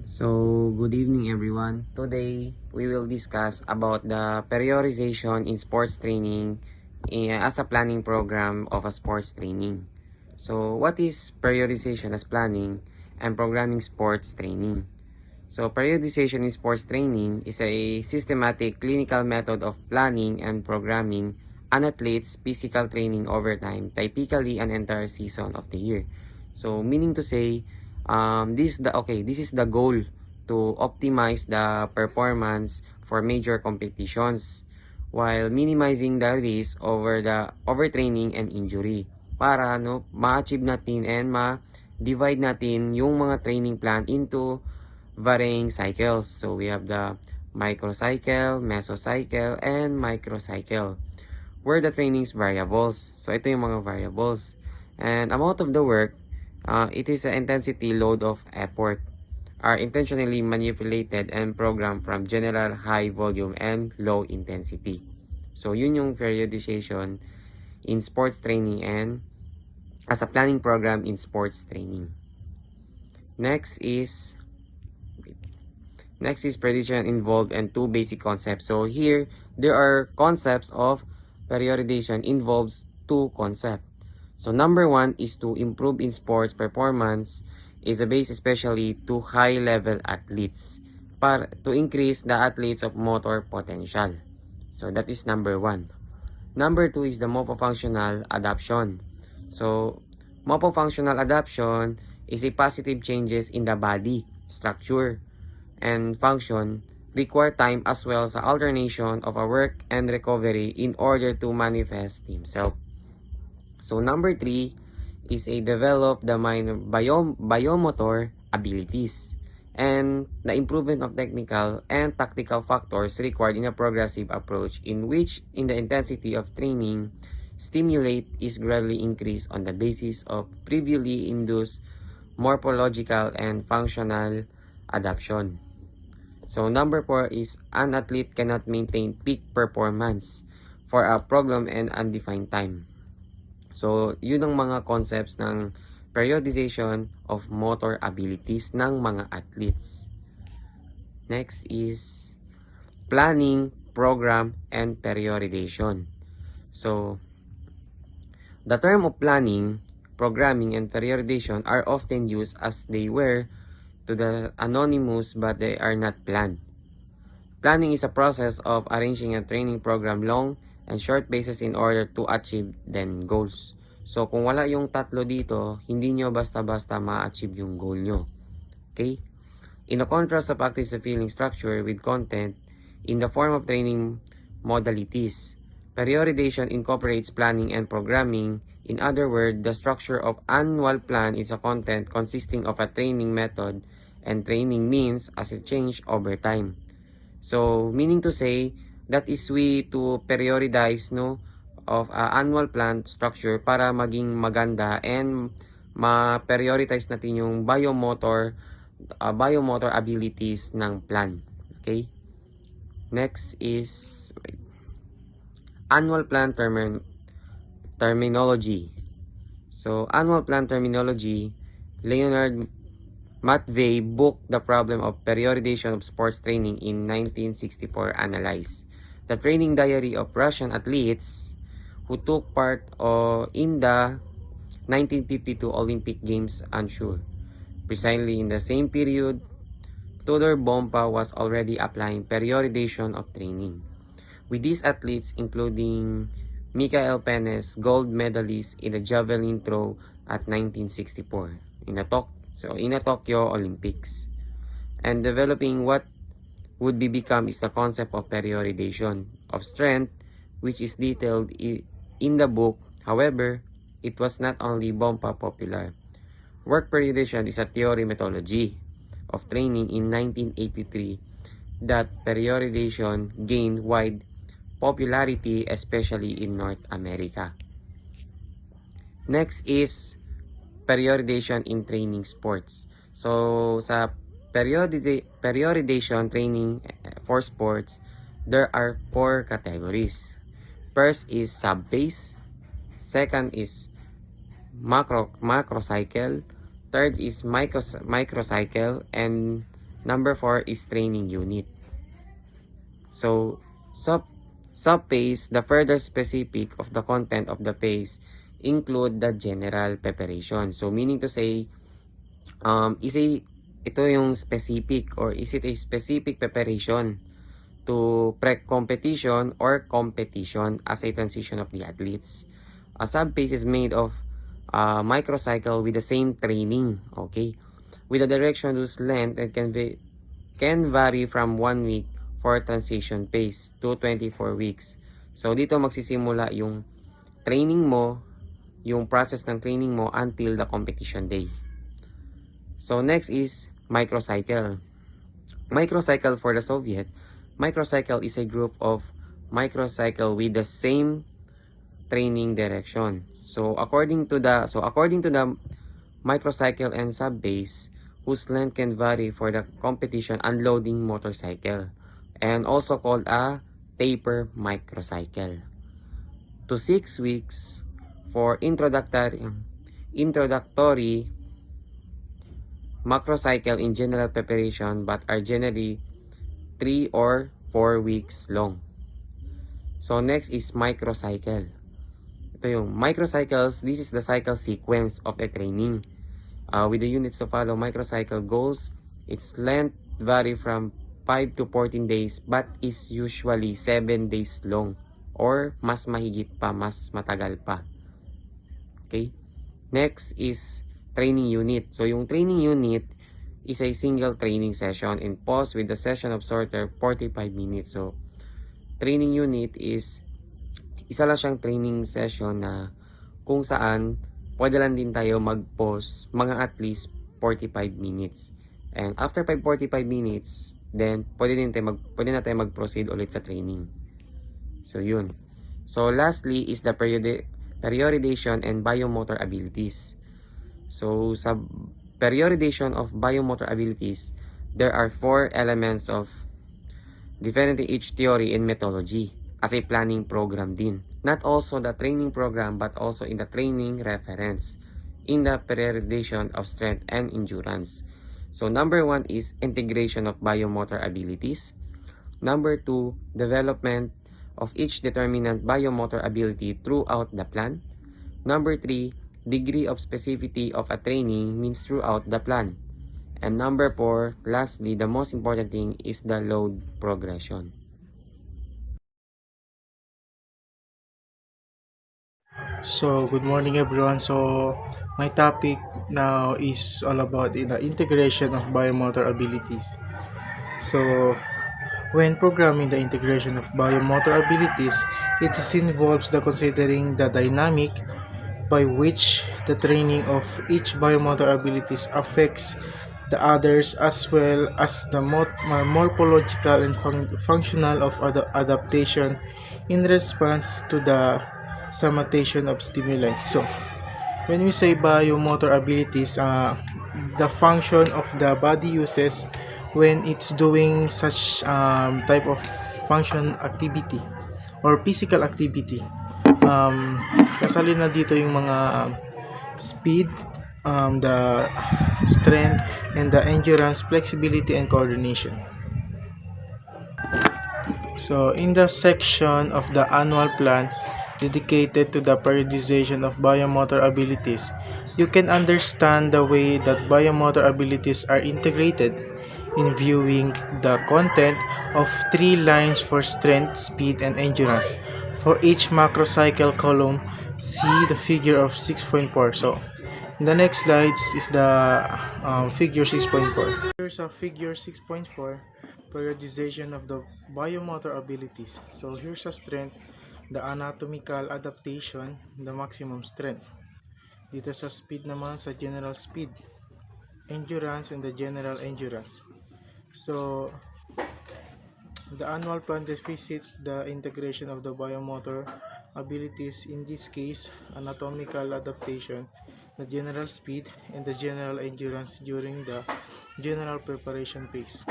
So, good evening everyone. Today, we will discuss about the periodization in sports training as a planning program of a sports training. So, what is periodization as planning and programming sports training? So, periodization in sports training is a systematic clinical method of planning and programming an athlete's physical training over time, typically an entire season of the year. So, meaning to say, this is the goal to optimize the performance for major competitions while minimizing the risk over the overtraining and injury para ma-achieve natin and ma-divide natin yung mga training plan into varying cycles. So we have the microcycle, mesocycle, and microcycle where the training's variables. So ito yung mga variables. And amount of the work, it is an intensity load of effort are intentionally manipulated and programmed from general high volume and low intensity. So yun yung periodization in sports training and as a planning program in sports training. Next is periodization involved in two basic concepts. So here there are concepts of periodization involves two concepts. So number one is to improve in sports performance is a base especially to high-level athletes to increase the athletes of motor potential. So that is number one. Number two is the morphofunctional adaptation. So morphofunctional adaptation is a positive changes in the body structure and function require time as well as alternation of a work and recovery in order to manifest himself. So number three is a develop the mind biomotor abilities and the improvement of technical and tactical factors required in a progressive approach in which in the intensity of training stimulate is gradually increased on the basis of previously induced morphological and functional adaptation. So number 4 is an athlete cannot maintain peak performance for a prolonged and undefined time. So yun ang mga concepts ng periodization of motor abilities ng mga athletes. Next is planning, program, and periodization. So the term of planning, programming, and periodization are often used as they were to the anonymous but they are not planned. Planning is a process of arranging a training program long and short basis in order to achieve then goals. So kung wala yung tatlo dito, hindi nyo basta-basta ma-achieve yung goal nyo. Okay? In a contrast of practice of feeling structure with content in the form of training modalities, periodization incorporates planning and programming. In other words, the structure of annual plan is a content consisting of a training method and training means as it change over time. So, meaning to say, that is we to periodize of annual plan structure para maging maganda and ma-prioritize natin yung biomotor abilities ng plan. Okay? Next is annual plan terminology. So, annual plan terminology, Leonard Matvey book The Problem of Periodization of Sports Training in 1964 analyzed the training diary of Russian athletes who took part in the 1952 Olympic Games unsure. Precisely in the same period, Tudor Bompa was already applying periodization of training. With these athletes including Mikael Penes, gold medalist in the javelin throw at 1964 in the Tokyo Olympics, and developing what would become is the concept of periodization of strength, which is detailed in the book. However, it was not only Bompa popular. Work periodization is a theory methodology of training in 1983 that periodization gained wide popularity, especially in North America. Next is periodization in training sports. So, sa periodization training for sports, there are 4 categories. First is sub-base. Second is macrocycle. Third is microcycle. And Number 4 is training unit. So, sub-phase, the further specific of the content of the phase include the general preparation. So, meaning to say, ito yung specific or is it a specific preparation to pre-competition or competition as a transition of the athletes. A sub-phase is made of a microcycle with the same training, okay? With a direction whose length can vary from 1 week for transition phase to 24 weeks. So, dito magsisimula yung training mo, yung process ng training mo until the competition day. So, next is microcycle. Microcycle for the Soviet. Microcycle is a group of microcycle with the same training direction. So, according to the microcycle and sub-base, whose length can vary for the competition unloading motorcycle, and also called a taper microcycle. To 6 weeks for introductory macrocycle in general preparation but are generally 3 or 4 weeks long. So next is microcycle. Ito yung microcycles. This is the cycle sequence of a training. With the units to follow, microcycle goals, its length vary from 5 to 14 days but is usually 7 days long or mas mahigit pa, mas matagal pa. Okay? Next is training unit. So yung training unit is a single training session and pause with the session of shorter 45 minutes. So training unit is isa lang siyang training session na kung saan pwede lang din tayo mag-pause mga at least 45 minutes. And after 45 minutes, then pwede na tayo mag-proceed ulit sa training. So yun. So lastly is the periodization and biomotor abilities. So sa periodization of biomotor abilities, there are 4 elements of differentiating each theory and methodology as a planning program din. Not also the training program but also in the training reference in the periodization of strength and endurance. So number 1 is integration of biomotor abilities. Number 2, development of each determinant biomotor ability throughout the plan. Number 3, degree of specificity of a training means throughout the plan. And number 4, lastly, the most important thing is the load progression. So, good morning everyone. So, my topic now is all about the integration of biomotor abilities. So, when programming the integration of biomotor abilities, it involves the considering the dynamic by which the training of each biomotor abilities affects the others as well as the morphological and functional of adaptation in response to the summatation of stimuli. So, when we say biomotor abilities, the function of the body uses when it's doing such type of function activity or physical activity. Kasali na dito yung mga speed, the strength, and the endurance, flexibility, and coordination. So, in the section of the annual plan dedicated to the periodization of biomotor abilities, you can understand the way that biomotor abilities are integrated in viewing the content of 3 lines for strength, speed, and endurance. For each macrocycle column, see the figure of 6.4. So, in the next slides is the figure 6.4. Here's a figure 6.4, periodization of the biomotor abilities. So, here's a strength, the anatomical adaptation, the maximum strength. Dito sa speed naman, sa general speed, endurance, and the general endurance. So, the annual plan deficit the integration of the biomotor abilities, in this case, anatomical adaptation, the general speed, and the general endurance during the general preparation phase.